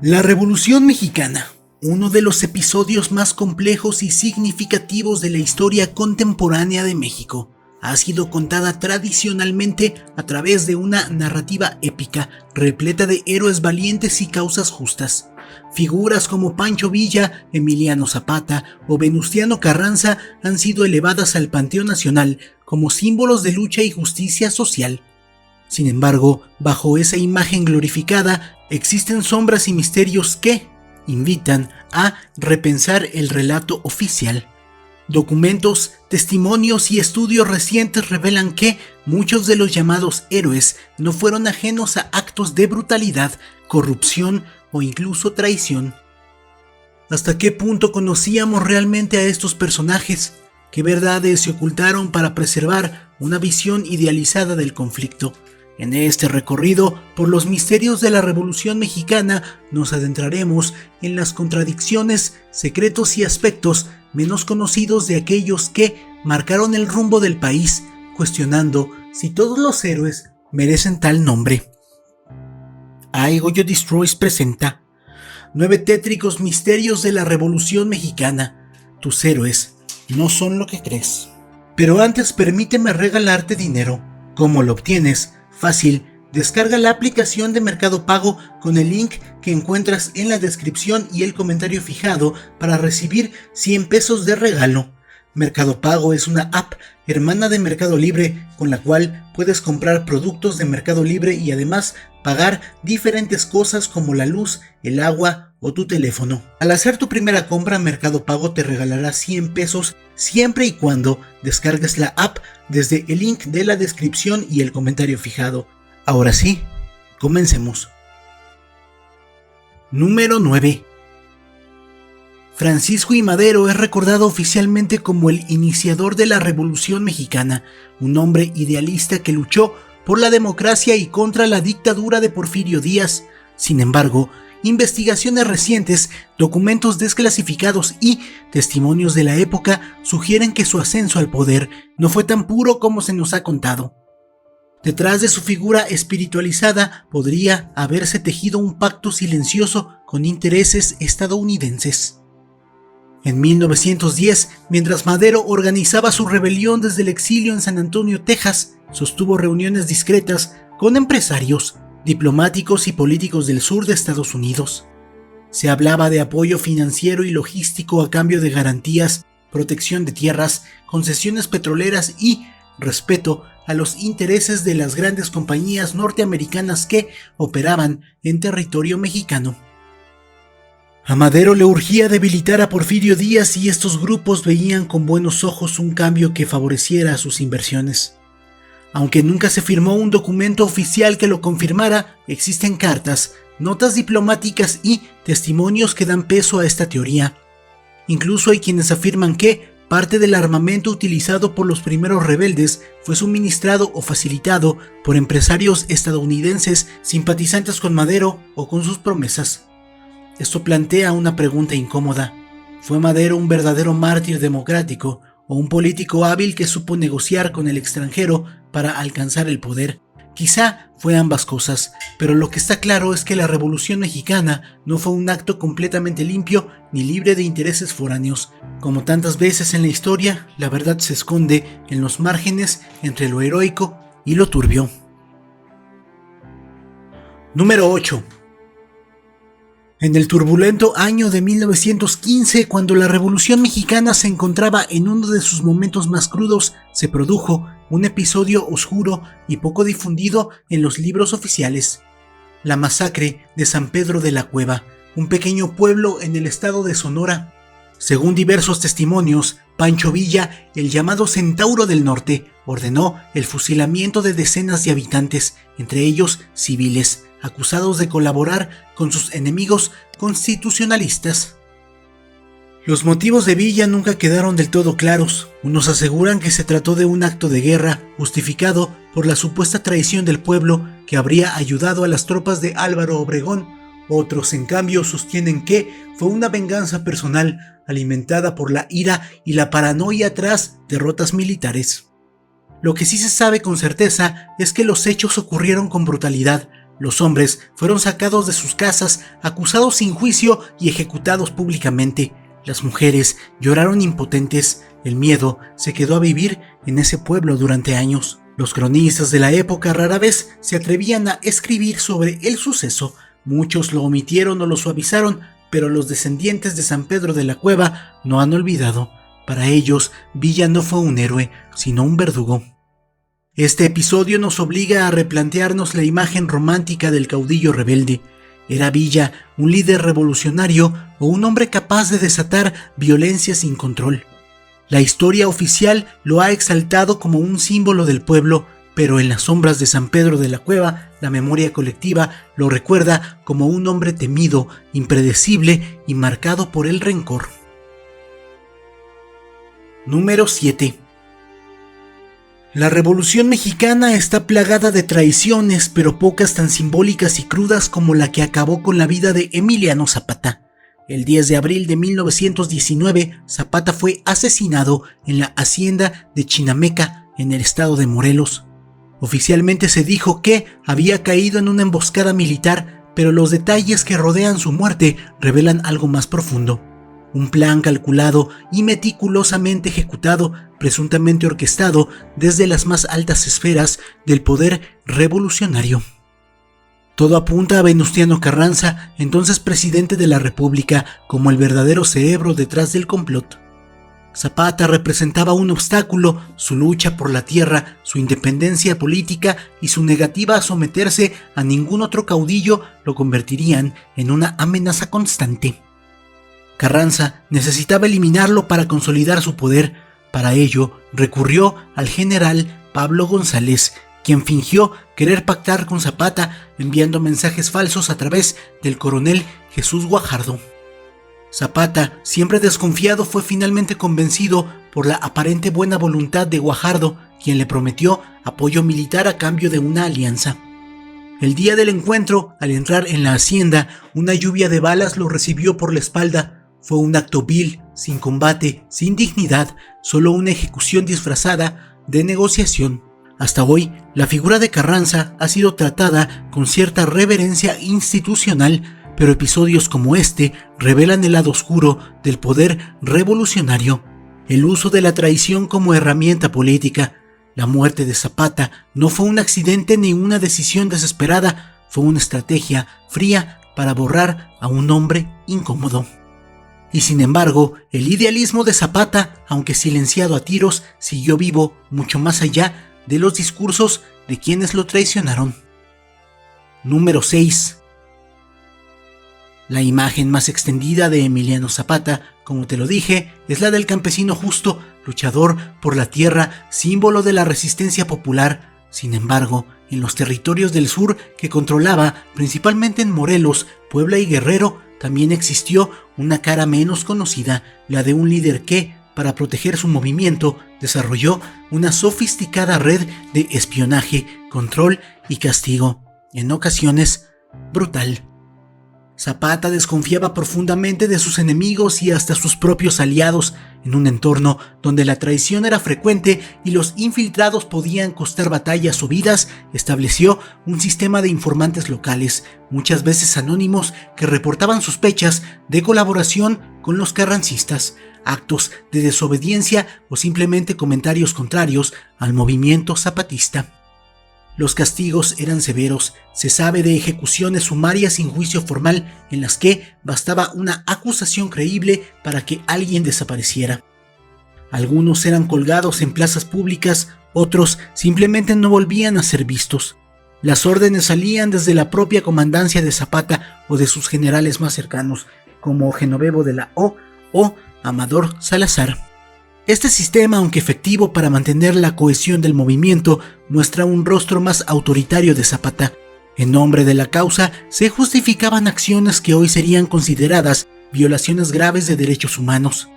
La Revolución Mexicana, uno de los episodios más complejos y significativos de la historia contemporánea de México, ha sido contada tradicionalmente a través de una narrativa épica repleta de héroes valientes y causas justas. Figuras como Pancho Villa, Emiliano Zapata o Venustiano Carranza han sido elevadas al panteón nacional como símbolos de lucha y justicia social. Sin embargo, bajo esa imagen glorificada, existen sombras y misterios que invitan a repensar el relato oficial. Documentos, testimonios y estudios recientes revelan que muchos de los llamados héroes no fueron ajenos a actos de brutalidad, corrupción o incluso traición. ¿Hasta qué punto conocíamos realmente a estos personajes? ¿Qué verdades se ocultaron para preservar una visión idealizada del conflicto? En este recorrido por los misterios de la Revolución Mexicana nos adentraremos en las contradicciones, secretos y aspectos menos conocidos de aquellos que marcaron el rumbo del país, cuestionando si todos los héroes merecen tal nombre. Goyo Destroys presenta 9 tétricos misterios de la Revolución Mexicana. Tus héroes no son lo que crees. Pero antes permíteme regalarte dinero. ¿Cómo lo obtienes? Fácil, descarga la aplicación de Mercado Pago con el link que encuentras en la descripción y el comentario fijado para recibir 100 pesos de regalo. Mercado Pago es una app hermana de Mercado Libre con la cual puedes comprar productos de Mercado Libre y además pagar diferentes cosas como la luz, el agua o tu teléfono. Al hacer tu primera compra, Mercado Pago te regalará 100 pesos siempre y cuando descargues la app desde el link de la descripción y el comentario fijado. Ahora sí, comencemos. Número 9. Francisco I. Madero es recordado oficialmente como el iniciador de la Revolución Mexicana, un hombre idealista que luchó por la democracia y contra la dictadura de Porfirio Díaz. Sin embargo, investigaciones recientes, documentos desclasificados y testimonios de la época sugieren que su ascenso al poder no fue tan puro como se nos ha contado. Detrás de su figura espiritualizada podría haberse tejido un pacto silencioso con intereses estadounidenses. En 1910, mientras Madero organizaba su rebelión desde el exilio en San Antonio, Texas, sostuvo reuniones discretas con empresarios, diplomáticos y políticos del sur de Estados Unidos. Se hablaba de apoyo financiero y logístico a cambio de garantías, protección de tierras, concesiones petroleras y respeto a los intereses de las grandes compañías norteamericanas que operaban en territorio mexicano. A Madero le urgía debilitar a Porfirio Díaz y estos grupos veían con buenos ojos un cambio que favoreciera a sus inversiones. Aunque nunca se firmó un documento oficial que lo confirmara, existen cartas, notas diplomáticas y testimonios que dan peso a esta teoría. Incluso hay quienes afirman que parte del armamento utilizado por los primeros rebeldes fue suministrado o facilitado por empresarios estadounidenses simpatizantes con Madero o con sus promesas. Esto plantea una pregunta incómoda. ¿Fue Madero un verdadero mártir democrático o un político hábil que supo negociar con el extranjero para alcanzar el poder? Quizá fue ambas cosas, pero lo que está claro es que la Revolución Mexicana no fue un acto completamente limpio ni libre de intereses foráneos. Como tantas veces en la historia, la verdad se esconde en los márgenes entre lo heroico y lo turbio. Número 8. En el turbulento año de 1915, cuando la Revolución Mexicana se encontraba en uno de sus momentos más crudos, se produjo un episodio oscuro y poco difundido en los libros oficiales: la masacre de San Pedro de la Cueva, un pequeño pueblo en el estado de Sonora. Según diversos testimonios, Pancho Villa, el llamado Centauro del Norte, ordenó el fusilamiento de decenas de habitantes, entre ellos civiles, acusados de colaborar con sus enemigos constitucionalistas. Los motivos de Villa nunca quedaron del todo claros. Unos aseguran que se trató de un acto de guerra justificado por la supuesta traición del pueblo que habría ayudado a las tropas de Álvaro Obregón. Otros, en cambio, sostienen que fue una venganza personal alimentada por la ira y la paranoia tras derrotas militares. Lo que sí se sabe con certeza es que los hechos ocurrieron con brutalidad. Los hombres fueron sacados de sus casas, acusados sin juicio y ejecutados públicamente. Las mujeres lloraron impotentes. El miedo se quedó a vivir en ese pueblo durante años. Los cronistas de la época rara vez se atrevían a escribir sobre el suceso. Muchos lo omitieron o lo suavizaron, pero los descendientes de San Pedro de la Cueva no han olvidado. Para ellos, Villa no fue un héroe, sino un verdugo. Este episodio nos obliga a replantearnos la imagen romántica del caudillo rebelde. ¿Era Villa un líder revolucionario o un hombre capaz de desatar violencia sin control? La historia oficial lo ha exaltado como un símbolo del pueblo, pero en las sombras de San Pedro de la Cueva, la memoria colectiva lo recuerda como un hombre temido, impredecible y marcado por el rencor. Número 7. La Revolución Mexicana está plagada de traiciones, pero pocas tan simbólicas y crudas como la que acabó con la vida de Emiliano Zapata. El 10 de abril de 1919, Zapata fue asesinado en la hacienda de Chinameca, en el estado de Morelos. Oficialmente se dijo que había caído en una emboscada militar, pero los detalles que rodean su muerte revelan algo más profundo. Un plan calculado y meticulosamente ejecutado, presuntamente orquestado desde las más altas esferas del poder revolucionario. Todo apunta a Venustiano Carranza, entonces presidente de la República, como el verdadero cerebro detrás del complot. Zapata representaba un obstáculo, su lucha por la tierra, su independencia política y su negativa a someterse a ningún otro caudillo lo convertirían en una amenaza constante. Carranza necesitaba eliminarlo para consolidar su poder. Para ello, recurrió al general Pablo González, quien fingió querer pactar con Zapata enviando mensajes falsos a través del coronel Jesús Guajardo. Zapata, siempre desconfiado, fue finalmente convencido por la aparente buena voluntad de Guajardo, quien le prometió apoyo militar a cambio de una alianza. El día del encuentro, al entrar en la hacienda, una lluvia de balas lo recibió por la espalda. Fue un acto vil, sin combate, sin dignidad, solo una ejecución disfrazada de negociación. Hasta hoy, la figura de Carranza ha sido tratada con cierta reverencia institucional, pero episodios como este revelan el lado oscuro del poder revolucionario, el uso de la traición como herramienta política. La muerte de Zapata no fue un accidente ni una decisión desesperada, fue una estrategia fría para borrar a un hombre incómodo. Y sin embargo, el idealismo de Zapata, aunque silenciado a tiros, siguió vivo mucho más allá de los discursos de quienes lo traicionaron. Número 6. La imagen más extendida de Emiliano Zapata, como te lo dije, es la del campesino justo, luchador por la tierra, símbolo de la resistencia popular. Sin embargo, en los territorios del sur que controlaba, principalmente en Morelos, Puebla y Guerrero, también existió una cara menos conocida, la de un líder que, para proteger su movimiento, desarrolló una sofisticada red de espionaje, control y castigo, en ocasiones brutal. Zapata desconfiaba profundamente de sus enemigos y hasta sus propios aliados, en un entorno donde la traición era frecuente y los infiltrados podían costar batallas o vidas. Estableció un sistema de informantes locales, muchas veces anónimos, que reportaban sospechas de colaboración con los carrancistas, actos de desobediencia o simplemente comentarios contrarios al movimiento zapatista. Los castigos eran severos. Se sabe de ejecuciones sumarias sin juicio formal en las que bastaba una acusación creíble para que alguien desapareciera. Algunos eran colgados en plazas públicas, otros simplemente no volvían a ser vistos. Las órdenes salían desde la propia comandancia de Zapata o de sus generales más cercanos, como Genovevo de la O o Amador Salazar. Este sistema, aunque efectivo para mantener la cohesión del movimiento, muestra un rostro más autoritario de Zapata. En nombre de la causa, se justificaban acciones que hoy serían consideradas violaciones graves de derechos humanos.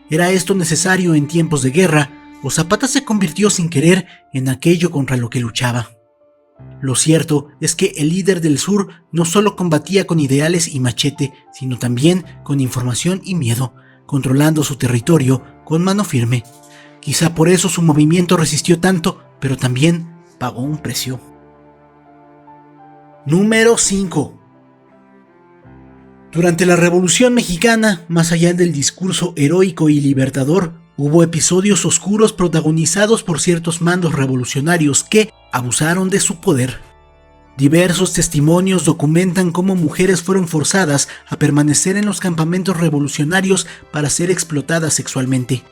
¿Era esto necesario en tiempos de guerra, o Zapata se convirtió sin querer en aquello contra lo que luchaba? Lo cierto es que el líder del sur no solo combatía con ideales y machete, sino también con información y miedo, controlando su territorio con mano firme. Quizá por eso su movimiento resistió tanto, pero también pagó un precio. Número 5. Durante la Revolución Mexicana, más allá del discurso heroico y libertador, hubo episodios oscuros protagonizados por ciertos mandos revolucionarios que abusaron de su poder. Diversos testimonios documentan cómo mujeres fueron forzadas a permanecer en los campamentos revolucionarios para ser explotadas sexualmente.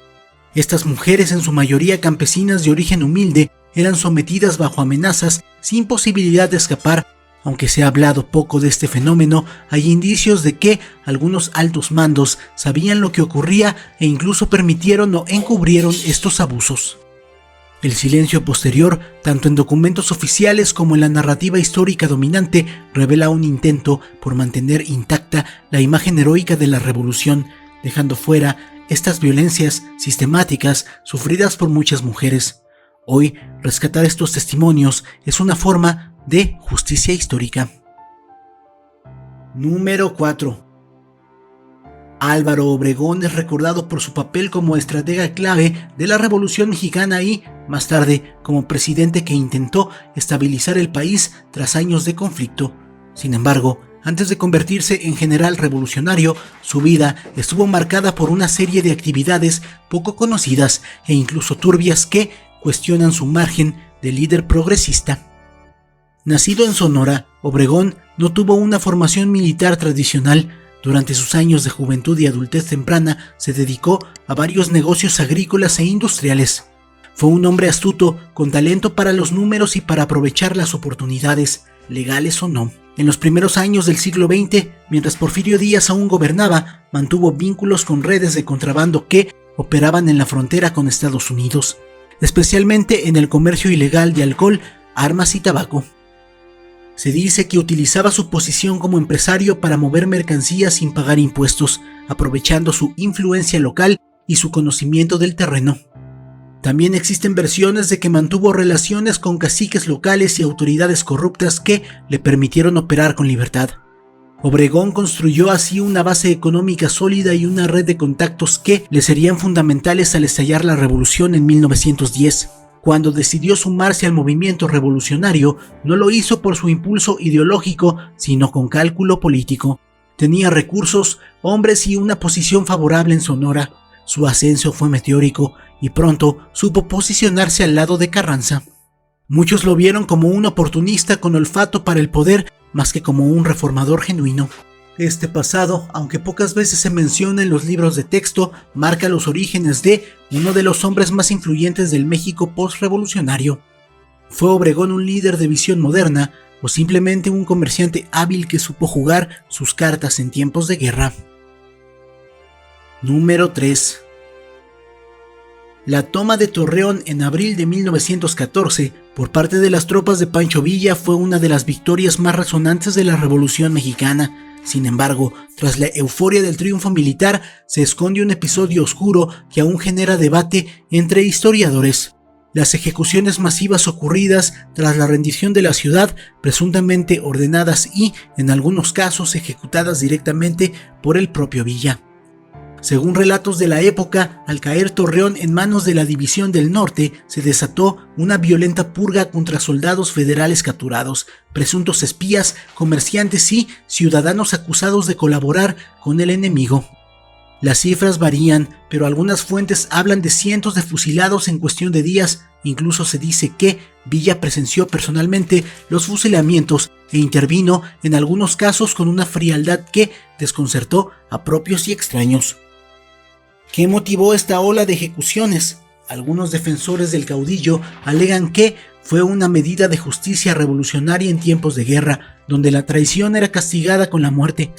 Estas mujeres, en su mayoría campesinas de origen humilde, eran sometidas bajo amenazas sin posibilidad de escapar. Aunque se ha hablado poco de este fenómeno, hay indicios de que algunos altos mandos sabían lo que ocurría e incluso permitieron o encubrieron estos abusos. El silencio posterior, tanto en documentos oficiales como en la narrativa histórica dominante, revela un intento por mantener intacta la imagen heroica de la revolución, dejando fuera estas violencias sistemáticas sufridas por muchas mujeres. Hoy, rescatar estos testimonios es una forma de justicia histórica. Número 4. Álvaro Obregón es recordado por su papel como estratega clave de la Revolución Mexicana y, más tarde, como presidente que intentó estabilizar el país tras años de conflicto. Sin embargo, antes de convertirse en general revolucionario, su vida estuvo marcada por una serie de actividades poco conocidas e incluso turbias que cuestionan su margen de líder progresista. Nacido en Sonora, Obregón no tuvo una formación militar tradicional. Durante sus años de juventud y adultez temprana se dedicó a varios negocios agrícolas e industriales. Fue un hombre astuto, con talento para los números y para aprovechar las oportunidades, legales o no. En los primeros años del siglo XX, mientras Porfirio Díaz aún gobernaba, mantuvo vínculos con redes de contrabando que operaban en la frontera con Estados Unidos, especialmente en el comercio ilegal de alcohol, armas y tabaco. Se dice que utilizaba su posición como empresario para mover mercancías sin pagar impuestos, aprovechando su influencia local y su conocimiento del terreno. También existen versiones de que mantuvo relaciones con caciques locales y autoridades corruptas que le permitieron operar con libertad. Obregón construyó así una base económica sólida y una red de contactos que le serían fundamentales al estallar la revolución en 1910. Cuando decidió sumarse al movimiento revolucionario, no lo hizo por su impulso ideológico, sino con cálculo político. Tenía recursos, hombres y una posición favorable en Sonora. Su ascenso fue meteórico y pronto supo posicionarse al lado de Carranza. Muchos lo vieron como un oportunista con olfato para el poder, más que como un reformador genuino. Este pasado, aunque pocas veces se menciona en los libros de texto, marca los orígenes de uno de los hombres más influyentes del México postrevolucionario. ¿Fue Obregón un líder de visión moderna o simplemente un comerciante hábil que supo jugar sus cartas en tiempos de guerra? Número 3. La toma de Torreón en abril de 1914 por parte de las tropas de Pancho Villa fue una de las victorias más resonantes de la Revolución Mexicana. Sin embargo, tras la euforia del triunfo militar, se esconde un episodio oscuro que aún genera debate entre historiadores. Las ejecuciones masivas ocurridas tras la rendición de la ciudad, presuntamente ordenadas y, en algunos casos, ejecutadas directamente por el propio Villa. Según relatos de la época, al caer Torreón en manos de la División del Norte, se desató una violenta purga contra soldados federales capturados, presuntos espías, comerciantes y ciudadanos acusados de colaborar con el enemigo. Las cifras varían, pero algunas fuentes hablan de cientos de fusilados en cuestión de días. Incluso se dice que Villa presenció personalmente los fusilamientos e intervino en algunos casos con una frialdad que desconcertó a propios y extraños. ¿Qué motivó esta ola de ejecuciones? Algunos defensores del caudillo alegan que fue una medida de justicia revolucionaria en tiempos de guerra, donde la traición era castigada con la muerte.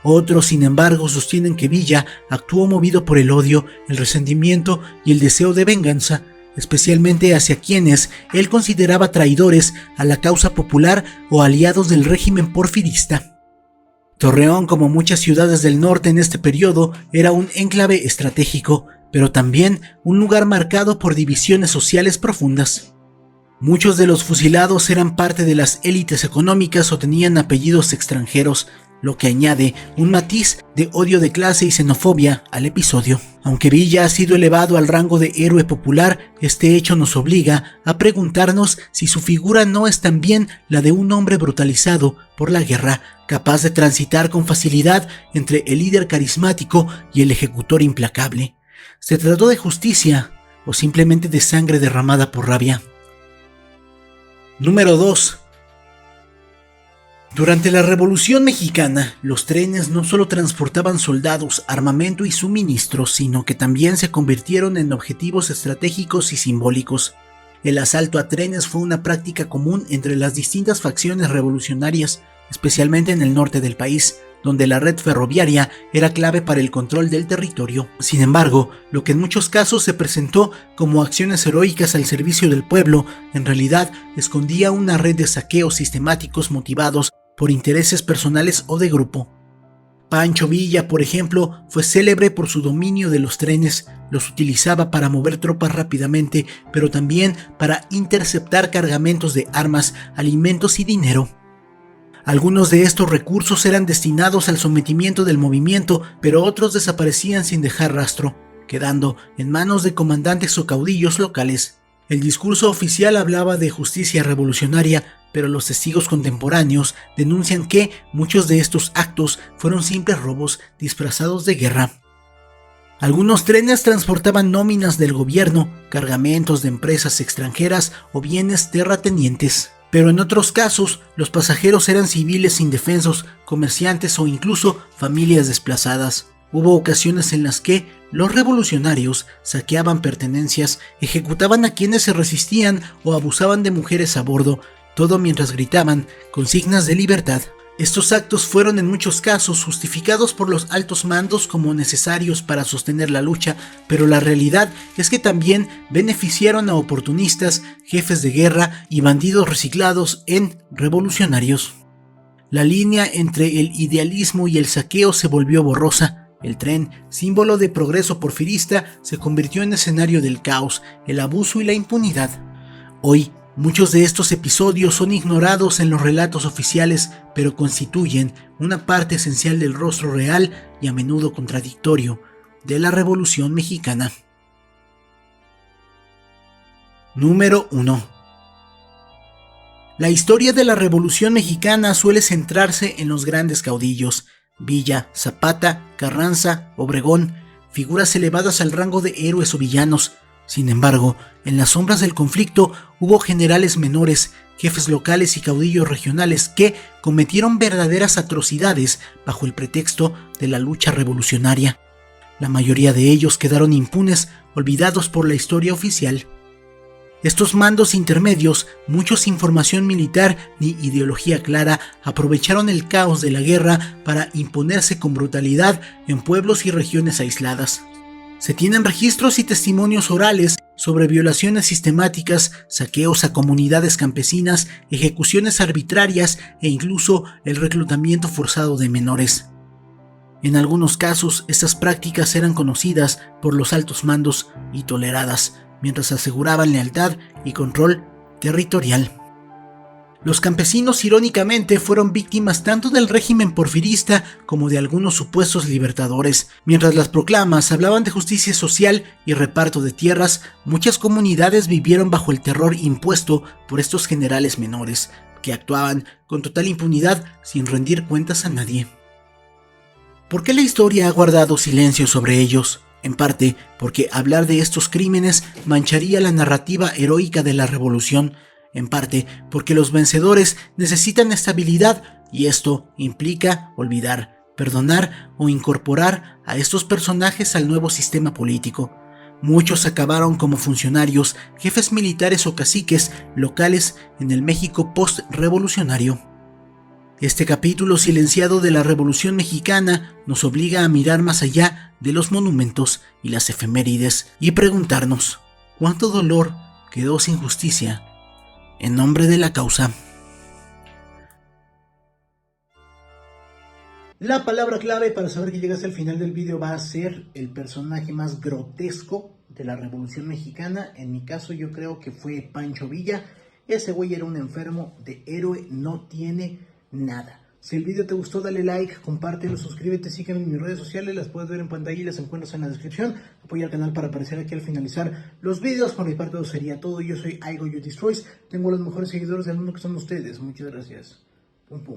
Otros, sin embargo, sostienen que Villa actuó movido por el odio, el resentimiento y el deseo de venganza, especialmente hacia quienes él consideraba traidores a la causa popular o aliados del régimen porfirista. Torreón, como muchas ciudades del norte en este periodo, era un enclave estratégico, pero también un lugar marcado por divisiones sociales profundas. Muchos de los fusilados eran parte de las élites económicas o tenían apellidos extranjeros. lo que añade un matiz de odio de clase y xenofobia al episodio. Aunque Villa ha sido elevado al rango de héroe popular, este hecho nos obliga a preguntarnos si su figura no es también la de un hombre brutalizado por la guerra, capaz de transitar con facilidad entre el líder carismático y el ejecutor implacable. ¿Se trató de justicia o simplemente de sangre derramada por rabia? Número 2. Durante la Revolución Mexicana, los trenes no solo transportaban soldados, armamento y suministros, sino que también se convirtieron en objetivos estratégicos y simbólicos. El asalto a trenes fue una práctica común entre las distintas facciones revolucionarias, especialmente en el norte del país, donde la red ferroviaria era clave para el control del territorio. Sin embargo, lo que en muchos casos se presentó como acciones heroicas al servicio del pueblo, en realidad escondía una red de saqueos sistemáticos motivados por intereses personales o de grupo. Pancho Villa, por ejemplo, fue célebre por su dominio de los trenes. Los utilizaba para mover tropas rápidamente, pero también para interceptar cargamentos de armas, alimentos y dinero. Algunos de estos recursos eran destinados al sometimiento del movimiento, pero otros desaparecían sin dejar rastro, quedando en manos de comandantes o caudillos locales. El discurso oficial hablaba de justicia revolucionaria, pero los testigos contemporáneos denuncian que muchos de estos actos fueron simples robos disfrazados de guerra. Algunos trenes transportaban nóminas del gobierno, cargamentos de empresas extranjeras o bienes terratenientes. Pero en otros casos, los pasajeros eran civiles indefensos, comerciantes o incluso familias desplazadas. Hubo ocasiones en las que los revolucionarios saqueaban pertenencias, ejecutaban a quienes se resistían o abusaban de mujeres a bordo, todo mientras gritaban consignas de libertad. Estos actos fueron en muchos casos justificados por los altos mandos como necesarios para sostener la lucha, pero la realidad es que también beneficiaron a oportunistas, jefes de guerra y bandidos reciclados en revolucionarios. La línea entre el idealismo y el saqueo se volvió borrosa. El tren, símbolo de progreso porfirista, se convirtió en escenario del caos, el abuso y la impunidad. Hoy, muchos de estos episodios son ignorados en los relatos oficiales, pero constituyen una parte esencial del rostro real y a menudo contradictorio de la Revolución Mexicana. Número 1. La historia de la Revolución Mexicana suele centrarse en los grandes caudillos: Villa, Zapata, Carranza, Obregón, figuras elevadas al rango de héroes o villanos. Sin embargo, en las sombras del conflicto hubo generales menores, jefes locales y caudillos regionales que cometieron verdaderas atrocidades bajo el pretexto de la lucha revolucionaria. La mayoría de ellos quedaron impunes, olvidados por la historia oficial. Estos mandos intermedios, muchos sin formación militar ni ideología clara, aprovecharon el caos de la guerra para imponerse con brutalidad en pueblos y regiones aisladas. Se tienen registros y testimonios orales sobre violaciones sistemáticas, saqueos a comunidades campesinas, ejecuciones arbitrarias e incluso el reclutamiento forzado de menores. En algunos casos, estas prácticas eran conocidas por los altos mandos y toleradas, mientras aseguraban lealtad y control territorial. Los campesinos, irónicamente, fueron víctimas tanto del régimen porfirista como de algunos supuestos libertadores. Mientras las proclamas hablaban de justicia social y reparto de tierras, muchas comunidades vivieron bajo el terror impuesto por estos generales menores, que actuaban con total impunidad sin rendir cuentas a nadie. ¿Por qué la historia ha guardado silencio sobre ellos? En parte porque hablar de estos crímenes mancharía la narrativa heroica de la revolución, en parte porque los vencedores necesitan estabilidad y esto implica olvidar, perdonar o incorporar a estos personajes al nuevo sistema político. Muchos acabaron como funcionarios, jefes militares o caciques locales en el México post-revolucionario. Este capítulo silenciado de la Revolución Mexicana nos obliga a mirar más allá de los monumentos y las efemérides y preguntarnos: ¿cuánto dolor quedó sin justicia en nombre de la causa? La palabra clave para saber que llegaste al final del video va a ser el personaje más grotesco de la Revolución Mexicana. En mi caso yo creo que fue Pancho Villa. Ese güey era un enfermo, de héroe no tiene nada. Si el video te gustó, dale like, compártelo, suscríbete, sígueme en mis redes sociales, las puedes ver en pantalla y las encuentras en la descripción. Apoya al canal para aparecer aquí al finalizar los videos. Por mi parte eso sería todo. Yo soy Aigo You Destroys. Tengo los mejores seguidores del mundo que son ustedes. Muchas gracias. Pum pum.